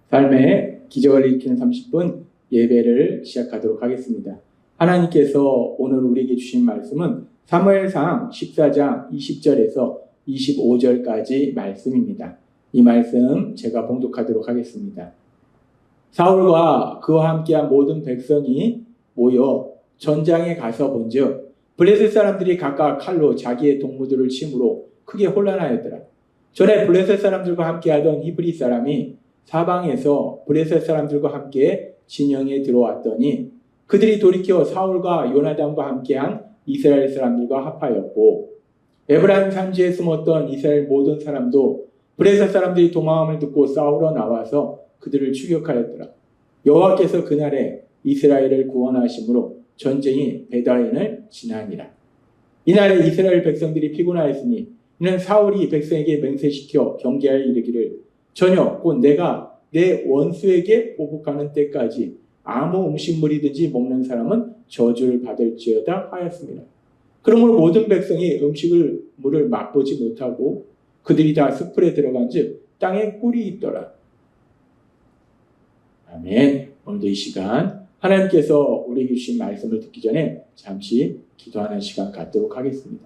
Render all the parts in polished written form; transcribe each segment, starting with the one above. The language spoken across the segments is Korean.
삶의 기적을 일으키는 30분 예배를 시작하도록 하겠습니다. 하나님께서 오늘 우리에게 주신 말씀은 사무엘상 14장 20절에서 25절까지 말씀입니다. 이 말씀 제가 봉독하도록 하겠습니다. 사울과 그와 함께한 모든 백성이 모여 전장에 가서 본즉 블레셋 사람들이 각각 칼로 자기의 동무들을 침으로 크게 혼란하였더라. 전에 블레셋 사람들과 함께하던 히브리 사람이 사방에서 블레셋 사람들과 함께 진영에 들어왔더니 그들이 돌이켜 사울과 요나단과 함께한 이스라엘 사람들과 합하였고, 에브라임 산지에 숨었던 이스라엘 모든 사람도 블레셋 사람들이 도망함을 듣고 싸우러 나와서 그들을 추격하였더라. 여호와께서 그날에 이스라엘을 구원하심으로 전쟁이 베다인을 지나니라. 이날에 이스라엘 백성들이 피곤하였으니 이는 사울이 백성에게 맹세시켜 경계하여 이르기를 저녁 곧 내가 내 원수에게 보복하는 때까지 아무 음식물이든지 먹는 사람은 저주를 받을지어다 하였습니다. 그러므로 모든 백성이 물을 맛보지 못하고 그들이 다 숯불에 들어간즉 땅에 꿀이 있더라. 아멘. 오늘도 이 시간 하나님께서 우리에게 주신 말씀을 듣기 전에 잠시 기도하는 시간 갖도록 하겠습니다.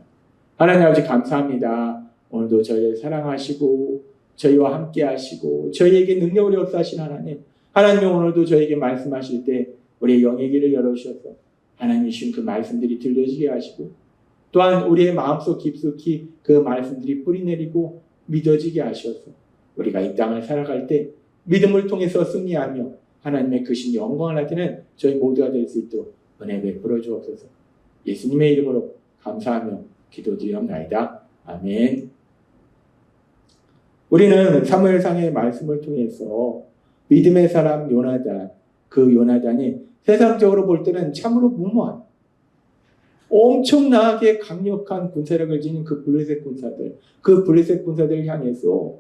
하나님 아버지 감사합니다. 오늘도 저희를 사랑하시고 저희와 함께 하시고 저희에게 능력을 역사하신 하나님, 하나님이 오늘도 저에게 말씀하실 때 우리의 영의 길을 열어주셔서 하나님이 주신 그 말씀들이 들려지게 하시고 또한 우리의 마음속 깊숙이 그 말씀들이 뿌리내리고 믿어지게 하셔서 우리가 이 땅을 살아갈 때 믿음을 통해서 승리하며 하나님의 크신 영광을 나타내는 저희 모두가 될 수 있도록 은혜 베풀어 주옵소서. 예수님의 이름으로 감사하며 기도드리옵나이다. 아멘. 우리는 사무엘상의 말씀을 통해서 믿음의 사람 요나단, 그 요나단이 세상적으로 볼 때는 참으로 무모한 엄청나게 강력한 군사력을 지닌 그 블레셋 군사들을 향해서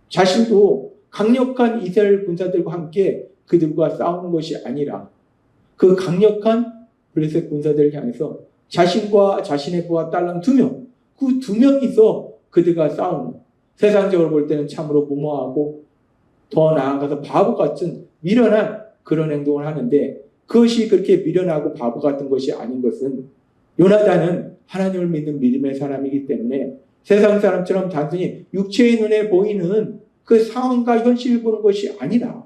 자신도 강력한 이스라엘 군사들과 함께 그들과 싸우는 것이 아니라 그 강력한 블레셋 군사들을 향해서 자신과 자신의 부하 딸랑 2명, 그 2명이서 그들과 싸우는, 세상적으로 볼 때는 참으로 무모하고 더 나아가서 바보 같은 미련한 그런 행동을 하는데, 그것이 그렇게 미련하고 바보 같은 것이 아닌 것은 요나단은 하나님을 믿는 믿음의 사람이기 때문에 세상 사람처럼 단순히 육체의 눈에 보이는 그 상황과 현실을 보는 것이 아니라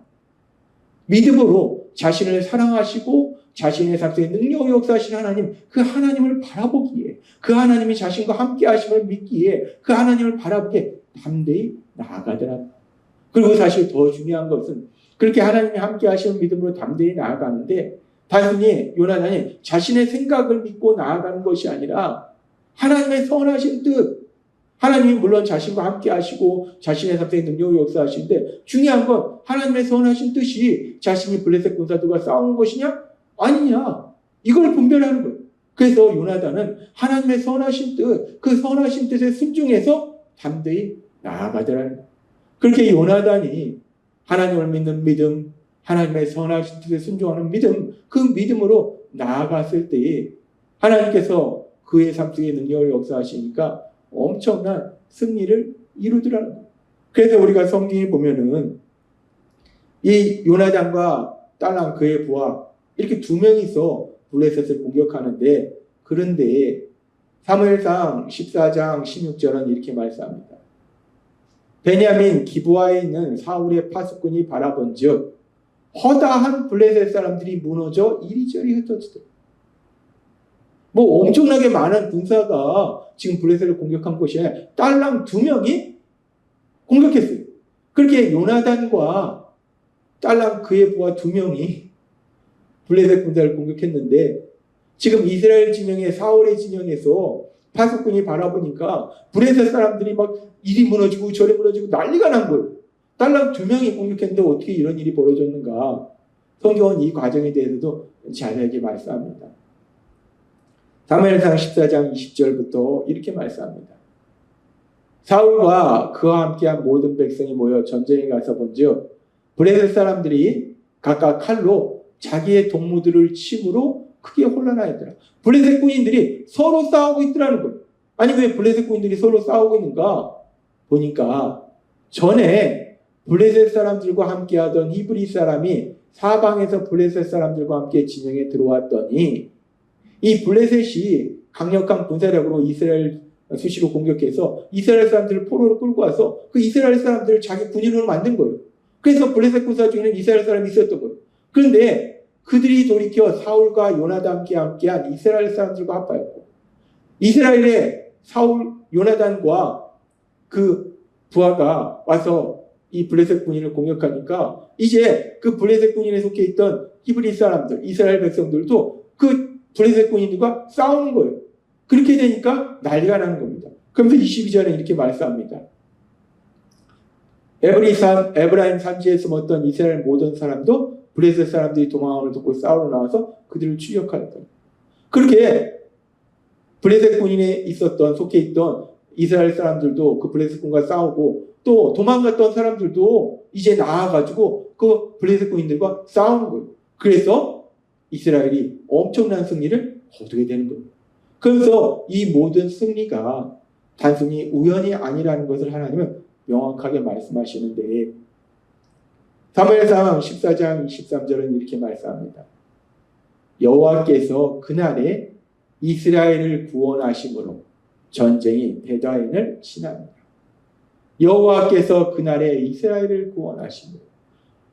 믿음으로 자신을 사랑하시고 자신의 삶 속에 능력을 역사하신 하나님, 그 하나님을 바라보기에, 그 하나님이 자신과 함께 하심을 믿기에 그 하나님을 바라보기에 담대히 나아가더라. 그리고 사실 더 중요한 것은 그렇게 하나님이 함께 하시는 믿음으로 담대히 나아가는데 단순히 요나단이 자신의 생각을 믿고 나아가는 것이 아니라 하나님의 선하신 뜻, 하나님이 물론 자신과 함께 하시고 자신의 삶에 능력을 역사하시는데 중요한 건 하나님의 선하신 뜻이 자신이 블레셋 군사들과 싸우는 것이냐 아니냐, 이걸 분별하는 거예요. 그래서 요나단은 하나님의 선하신 뜻, 그 선하신 뜻에 순종해서 담대히 나아가더라는 거예요. 그렇게 요나단이 하나님을 믿는 믿음, 하나님의 선하신 뜻에 순종하는 믿음, 그 믿음으로 나아갔을 때에 하나님께서 그의 삶 속에 능력을 역사하시니까 엄청난 승리를 이루더라는 거예요. 그래서 우리가 성경에 보면은 이 요나단과 딸랑 그의 부하 이렇게 2명이서 블레셋을 공격하는데, 그런데 사무엘상 14장 16절은 이렇게 말씀합니다. 베냐민 기브아에 있는 사울의 파수꾼이 바라본즉 허다한 블레셋 사람들이 무너져 이리저리 흩어지더라. 엄청나게 많은 군사가 지금 블레셋을 공격한 것이 아니라 딸랑 2명이 공격했어요. 그렇게 요나단과 딸랑 그의 부하 2명이 블레셋 군사를 공격했는데 지금 이스라엘 진영의 사울의 진영에서 파수꾼이 바라보니까 블레셋 사람들이 막 이리 무너지고 저리 무너지고 난리가 난 거예요. 딸랑 2명이 공격했는데 어떻게 이런 일이 벌어졌는가. 성경은 이 과정에 대해서도 자세하게 말씀합니다. 사무엘상 14장 20절부터 이렇게 말씀합니다. 사울과 그와 함께한 모든 백성이 모여 전쟁에 가서 본즉 블레셋 사람들이 각각 칼로 자기의 동무들을 침으로 크게 혼란하였더라. 블레셋 군인들이 서로 싸우고 있더라는 거예요. 아니 왜 블레셋 군인들이 서로 싸우고 있는가 보니까 전에 블레셋 사람들과 함께하던 히브리 사람이 사방에서 블레셋 사람들과 함께 진영에 들어왔더니 이 블레셋이 강력한 군사력으로 이스라엘 수시로 공격해서 이스라엘 사람들을 포로로 끌고 와서 그 이스라엘 사람들을 자기 군인으로 만든 거예요. 그래서 블레셋 군사 중에는 이스라엘 사람이 있었던 거예요. 그런데 그들이 돌이켜 사울과 요나단과 함께한 이스라엘 사람들과 합하였고 이스라엘의 사울, 요나단과 그 부하가 와서 이 블레셋 군인을 공격하니까 이제 그 블레셋 군인에 속해 있던 히브리 사람들, 이스라엘 백성들도 그 블레셋 군인들과 싸우는 거예요. 그렇게 되니까 난리가 나는 겁니다. 그러면서 22절에 이렇게 말씀합니다. 에브라임 산지에 숨었던 이스라엘 모든 사람도 블레셋 사람들이 도망함을 듣고 싸우러 나와서 그들을 추격하였다. 그렇게 블레셋 군인에 있었던 속해 있던 이스라엘 사람들도 그 블레셋 군과 싸우고 또 도망갔던 사람들도 이제 나와가지고 그 블레셋 군인들과 싸우는 거예요. 그래서 이스라엘이 엄청난 승리를 거두게 되는 거예요. 그래서 이 모든 승리가 단순히 우연이 아니라는 것을 하나님은 명확하게 말씀하시는데 사무엘상 14장 23절은 이렇게 말씀합니다. 여호와께서 그날에 이스라엘을 구원하심으로 전쟁이 베다인을 치납니다. 여호와께서 그날에 이스라엘을 구원하심으로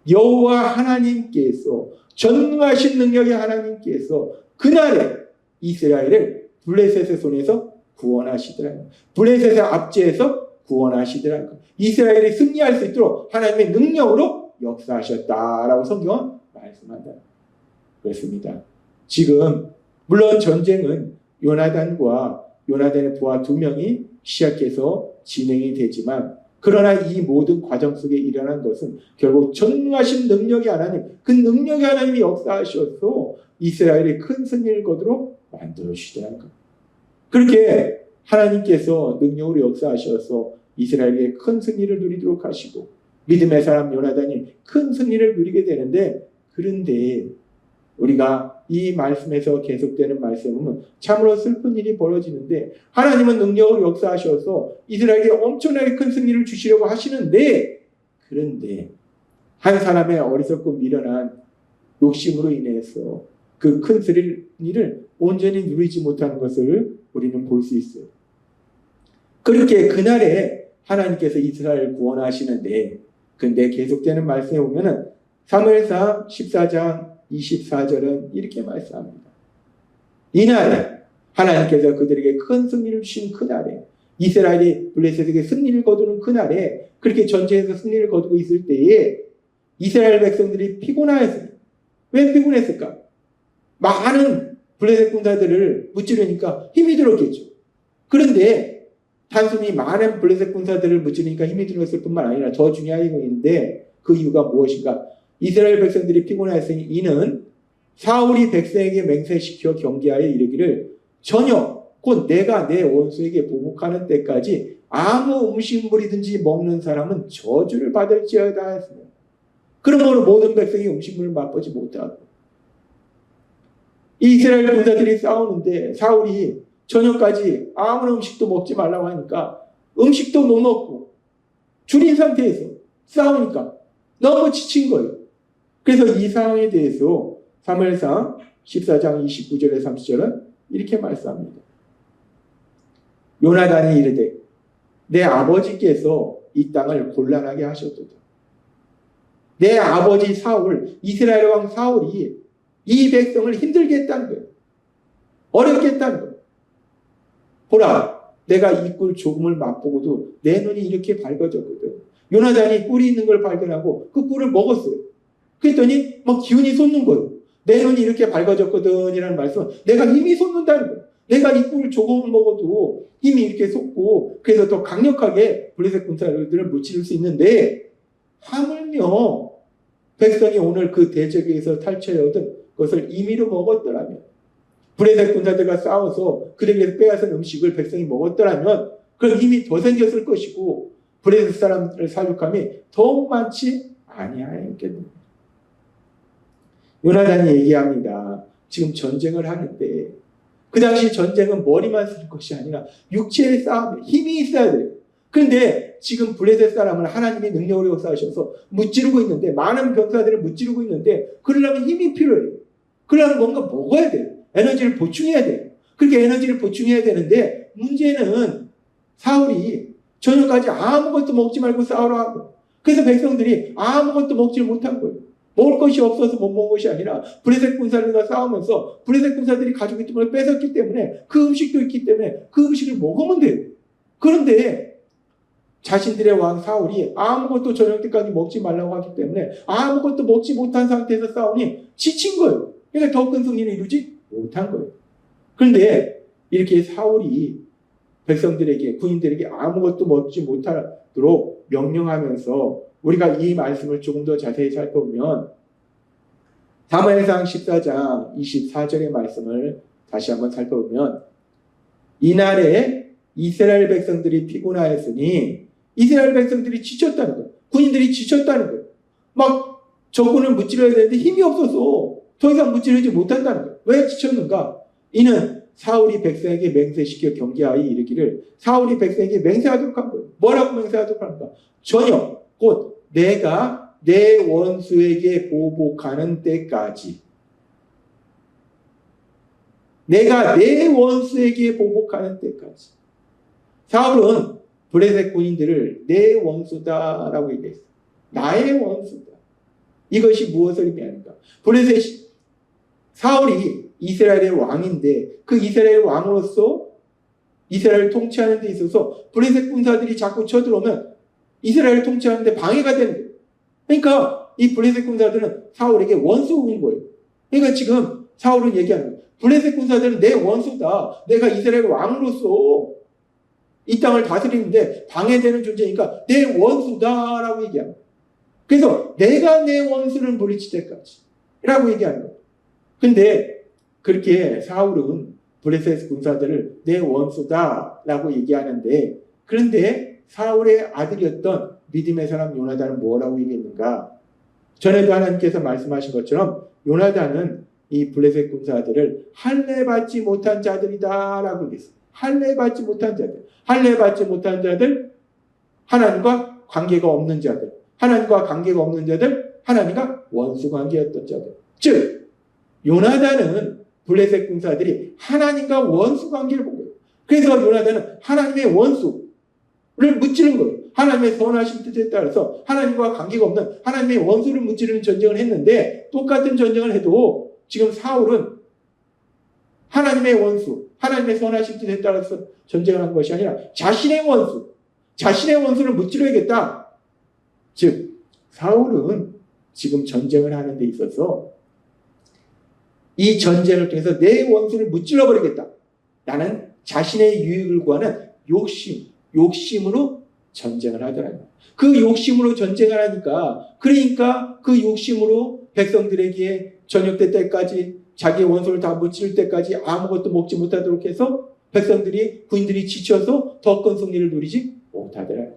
여호와 하나님께서 전능하신 능력의 하나님께서 그날에 이스라엘을 블레셋의 손에서 구원하시더라고요. 블레셋의 압제에서 구원하시더라고요. 이스라엘이 승리할 수 있도록 하나님의 능력으로 역사하셨다라고 성경은 말씀한다. 그렇습니다. 지금 물론 전쟁은 요나단의 부하 2명이 시작해서 진행이 되지만 그러나 이 모든 과정 속에 일어난 것은 결국 전능하신 능력의 하나님, 그 능력의 하나님이 역사하셔서 이스라엘의 큰 승리를 거두러 만들어주시더라고요. 그렇게 하나님께서 능력으로 역사하셔서 이스라엘의 큰 승리를 누리도록 하시고 믿음의 사람 요나단이 큰 승리를 누리게 되는데 그런데 우리가 이 말씀에서 계속되는 말씀은 참으로 슬픈 일이 벌어지는데 하나님은 능력으로 역사하셔서 이스라엘에게 엄청나게 큰 승리를 주시려고 하시는데 그런데 한 사람의 어리석고 미련한 욕심으로 인해서 그 큰 승리를 온전히 누리지 못하는 것을 우리는 볼 수 있어요. 그렇게 그날에 하나님께서 이스라엘을 구원하시는데 근데 계속되는 말씀에 보면은 사무엘상 14장 24절은 이렇게 말씀합니다. 이날에 하나님께서 그들에게 큰 승리를 주신 그날에 이스라엘이 블레셋에게 승리를 거두는 그날에 그렇게 전쟁에서 승리를 거두고 있을 때에 이스라엘 백성들이 피곤하였습니다. 왜 피곤했을까? 많은 블레셋 군사들을 무찌르니까 힘이 들었겠죠. 그런데 단순히 많은 블레셋 군사들을 무찌르니까 힘이 들었을 뿐만 아니라 더 중요한 이유인데 그 이유가 무엇인가? 이스라엘 백성들이 피곤하였으니 이는 사울이 백성에게 맹세시켜 경계하여 이르기를 전혀 곧 내가 내 원수에게 보복하는 때까지 아무 음식물이든지 먹는 사람은 저주를 받을지어다 했습니다. 그러므로 모든 백성이 음식물을 맛보지 못하고 이스라엘 군사들이 싸우는데 사울이 저녁까지 아무런 음식도 먹지 말라고 하니까 음식도 못 먹고 줄인 상태에서 싸우니까 너무 지친 거예요. 그래서 이 상황에 대해서 사무엘상 14장 29절에 30절은 이렇게 말씀합니다. 요나단이 이르되 내 아버지께서 이 땅을 곤란하게 하셨도다. 내 아버지 사울, 이스라엘 왕 사울이 이 백성을 힘들게 했다는 거예요. 어렵게 했다는 거예요. 보라, 내가 이 꿀 조금을 맛보고도 내 눈이 이렇게 밝아졌거든. 요나단이 꿀이 있는 걸 발견하고 그 꿀을 먹었어요. 그랬더니 막 기운이 솟는 거예요. 내 눈이 이렇게 밝아졌거든 이라는 말씀은 내가 힘이 솟는다는 거예요. 내가 이 꿀을 조금을 먹어도 힘이 이렇게 솟고 그래서 더 강력하게 블레셋 군사들을 무찌를 수 있는데 하물며 백성이 오늘 그 대적에서 탈취해 얻은 것을 임의로 먹었더라면 블레셋 군사들과 싸워서 그들에게서 빼앗은 음식을 백성이 먹었더라면 그런 힘이 더 생겼을 것이고 블레셋 사람들의 사륙함이 더욱 많지 아니하였겠느냐. 요나단이 얘기합니다. 지금 전쟁을 하는데 그 당시 전쟁은 머리만 쓸 것이 아니라 육체의 싸움에 힘이 있어야 돼요. 그런데 지금 블레셋 사람은 하나님의 능력으로 역사하셔서 무찌르고 있는데, 많은 병사들을 무찌르고 있는데, 그러려면 힘이 필요해요. 그러려면 뭔가 먹어야 돼요. 에너지를 보충해야 돼요. 그렇게 에너지를 보충해야 되는데, 문제는 사울이 저녁까지 아무것도 먹지 말고 싸우라 하고, 그래서 백성들이 아무것도 먹지 못한 거예요. 먹을 것이 없어서 못 먹은 것이 아니라 블레셋 군사들과 싸우면서 블레셋 군사들이 가지고 있던 걸 뺏었기 때문에, 그 음식도 있기 때문에 그 음식을 먹으면 돼요. 그런데 자신들의 왕 사울이 아무것도 저녁 때까지 먹지 말라고 하기 때문에 아무것도 먹지 못한 상태에서 싸우니 지친 거예요. 그러니까 더 큰 승리를 이루지 못한 거예요. 그런데 이렇게 사울이 백성들에게, 군인들에게 아무것도 먹지 못하도록 명령하면서, 우리가 이 말씀을 조금 더 자세히 살펴보면 사무엘상 14장 24절의 말씀을 다시 한번 살펴보면, 이날에 이스라엘 백성들이 피곤하였으니, 이스라엘 백성들이 지쳤다는 거예요. 군인들이 지쳤다는 거예요. 막 적군을 무찌러야 되는데 힘이 없어서 더 이상 무찌르지 못한다는 거예요. 왜 지쳤는가? 이는 사울이 백성에게 맹세시켜 경계하여 이르기를, 사울이 백성에게 맹세하도록 한 거예요. 뭐라고 맹세하도록 합니까? 저녁, 곧 내가 내 원수에게 보복하는 때까지, 내가 내 원수에게 보복하는 때까지. 사울은 블레셋 군인들을 내 원수다라고 얘기했어요. 나의 원수다. 이것이 무엇을 의미하는가? 블레셋이, 사울이 이스라엘의 왕인데, 그 이스라엘 왕으로서 이스라엘을 통치하는 데 있어서 블레셋 군사들이 자꾸 쳐들어오면 이스라엘을 통치하는 데 방해가 되는 거예요. 그러니까 이 블레셋 군사들은 사울에게 원수인 거예요. 그러니까 지금 사울은 얘기하는 거예요. 블레셋 군사들은 내 원수다. 내가 이스라엘 왕으로서 이 땅을 다스리는데 방해되는 존재니까 내 원수다라고 얘기합니다. 그래서 내가 내 원수를 물리칠 때까지 라고 얘기하는 거예요. 근데 그렇게 사울은 블레셋 군사들을 내 원수다라고 얘기하는데, 그런데 사울의 아들이었던 믿음의 사람 요나단은 뭐라고 얘기했는가? 전에도 하나님께서 말씀하신 것처럼 요나단은 이 블레셋 군사들을 할례받지 못한 자들이다라고 얘기했어요. 할례받지 못한 자들. 할례받지 못한 자들, 하나님과 관계가 없는 자들. 하나님과 관계가 없는 자들, 하나님과 원수 관계였던 자들. 즉 요나단은 블레셋 군사들이 하나님과 원수 관계를 본 거예요. 그래서 요나단은 하나님의 원수를 무찌른 거예요. 하나님의 선하신 뜻에 따라서 하나님과 관계가 없는 하나님의 원수를 무찌르는 전쟁을 했는데, 똑같은 전쟁을 해도 지금 사울은 하나님의 원수, 하나님의 선하신 뜻에 따라서 전쟁을 한 것이 아니라 자신의 원수, 자신의 원수를 무찌르겠다. 즉 사울은 지금 전쟁을 하는 데 있어서 이 전쟁을 통해서 내 원수를 무찔러 버리겠다. 나는 자신의 유익을 구하는 욕심으로 전쟁을 하더라고요. 그 욕심으로 전쟁을 하니까, 그러니까 그 욕심으로 백성들에게 저녁 때까지 자기의 원수를 다 무찌를 때까지 아무것도 먹지 못하도록 해서 백성들이, 군인들이 지쳐서 더 큰 승리를 누리지 못하더라고요.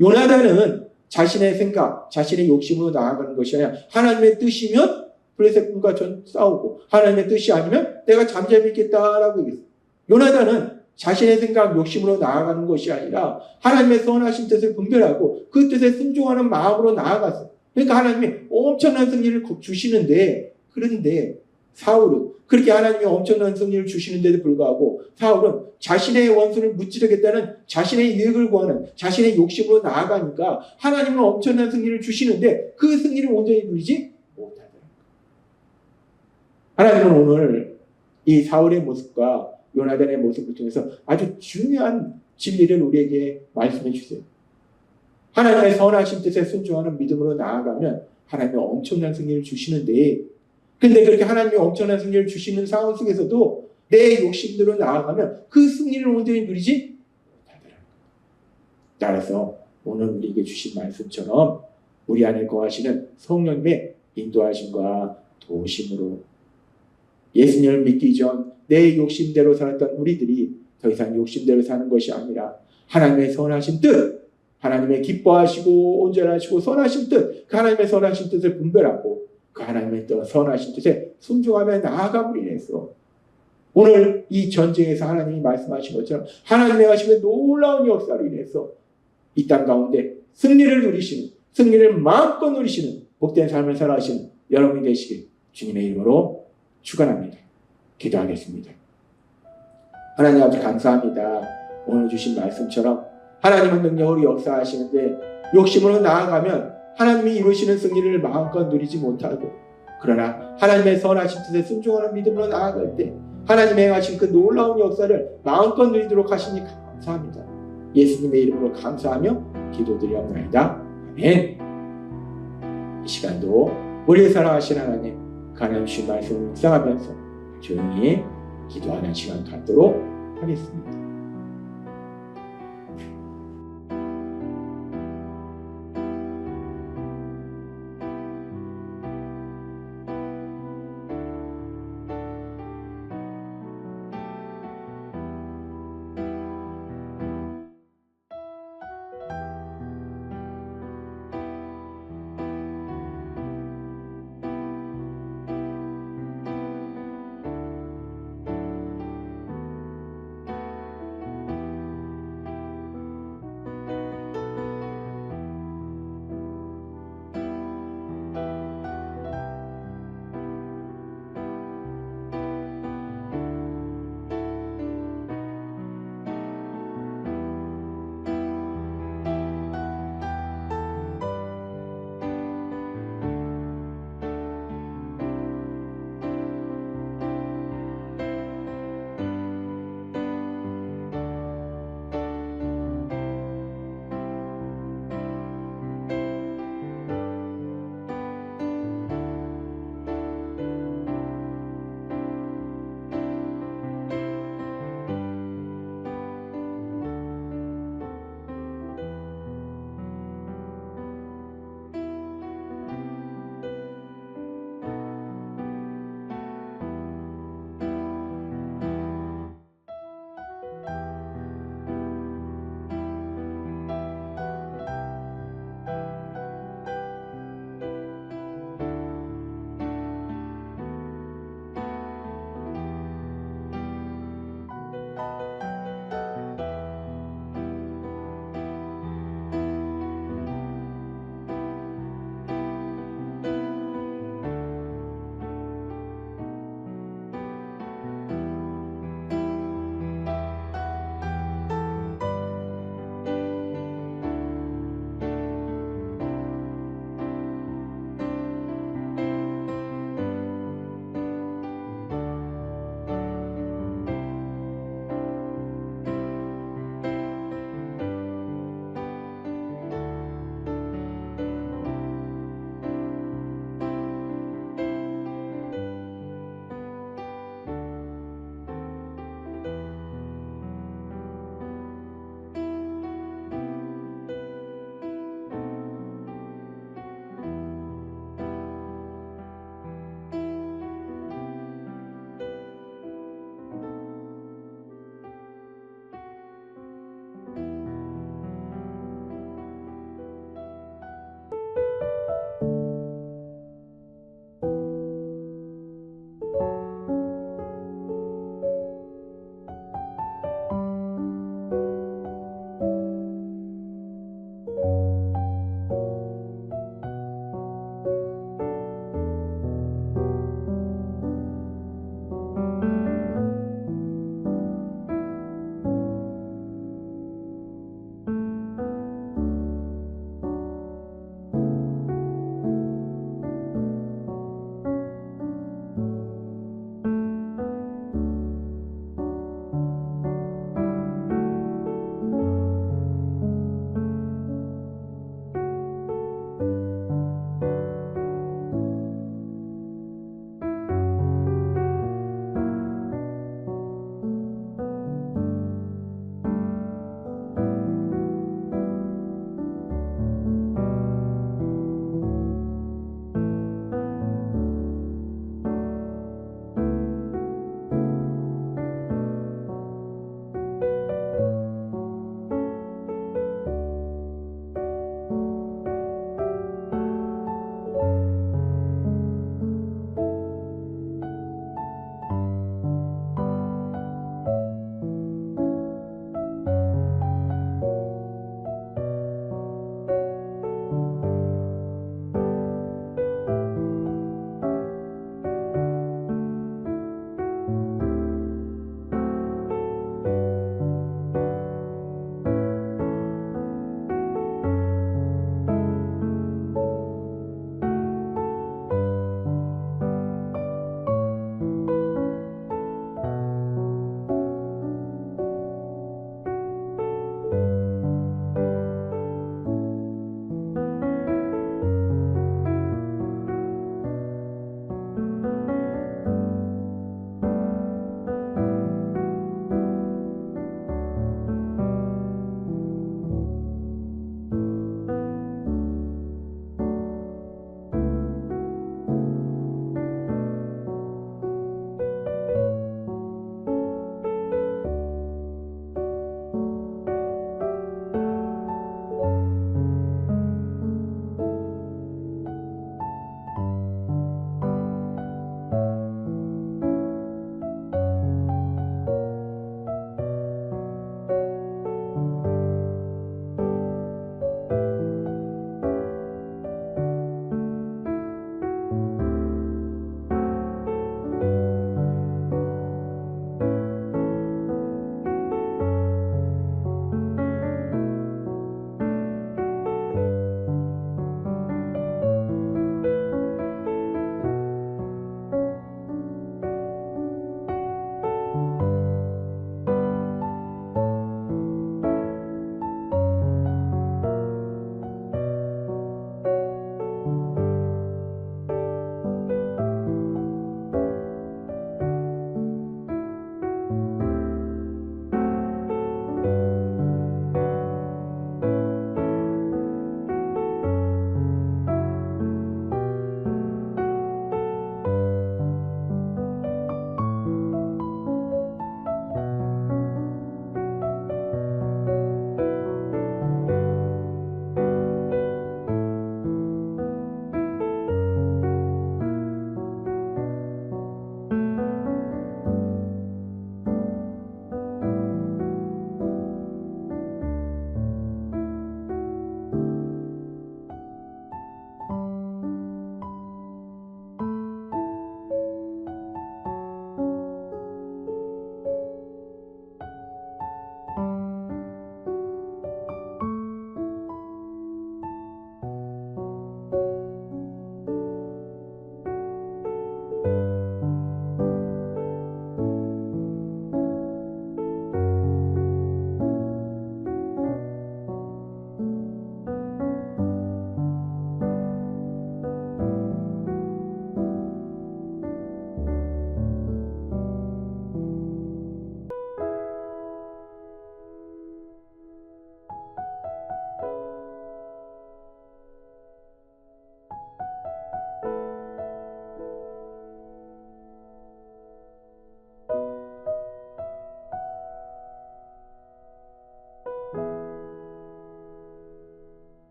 요나단은 자신의 생각, 자신의 욕심으로 나아가는 것이 아니라 하나님의 뜻이면 블레셋 군과 싸우고, 하나님의 뜻이 아니면 내가 잠잠히 있겠다라고 얘기했어요. 요나단은 자신의 생각, 욕심으로 나아가는 것이 아니라 하나님의 선하신 뜻을 분별하고 그 뜻에 순종하는 마음으로 나아갔어요. 그러니까 하나님이 엄청난 승리를 주시는데, 그런데 사울은 그렇게 하나님이 엄청난 승리를 주시는데도 불구하고 사울은 자신의 원수를 무찌르겠다는 자신의 유익을 구하는 자신의 욕심으로 나아가니까 하나님은 엄청난 승리를 주시는데 그 승리를 온전히 누리지 못하더라고요. 하나님은 오늘 이 사울의 모습과 요나단의 모습을 통해서 아주 중요한 진리를 우리에게 말씀해 주세요. 하나님의 선하신 뜻에 순종하는 믿음으로 나아가면 하나님은 엄청난 승리를 주시는데, 근데 그렇게 하나님이 엄청난 승리를 주시는 상황 속에서도 내 욕심대로 나아가면 그 승리를 온전히 누리지 못하더라고요. 따라서 오늘 우리에게 주신 말씀처럼 우리 안에 거하시는 성령님의 인도하심과 도우심으로 예수님을 믿기 전 내 욕심대로 살았던 우리들이 더 이상 욕심대로 사는 것이 아니라 하나님의 선하신 뜻, 하나님의 기뻐하시고 온전하시고 선하신 뜻, 그 하나님의 선하신 뜻을 분별하고 그 하나님의 선하신 뜻에 순종하며 나아감으로 인해서 오늘 이 전쟁에서 하나님이 말씀하신 것처럼 하나님의 하시는 놀라운 역사로 인해서 이 땅 가운데 승리를 누리시는, 승리를 마음껏 누리시는 복된 삶을 살아가시는 여러분이 되시길 주님의 이름으로 축원합니다. 기도하겠습니다. 하나님 아버지 감사합니다. 오늘 주신 말씀처럼 하나님은 능력으로 역사하시는데 욕심으로 나아가면 하나님이 이루시는 승리를 마음껏 누리지 못하고, 그러나 하나님의 선하신 뜻에 순종하는 믿음으로 나아갈 때 하나님의 행하신 그 놀라운 역사를 마음껏 누리도록 하시니 감사합니다. 예수님의 이름으로 감사하며 기도드리옵나이다. 아멘. 이 시간도 우리의 사랑하신 하나님, 그 하나님 주신 말씀을 묵상하면서 조용히 기도하는 시간 갖도록 하겠습니다.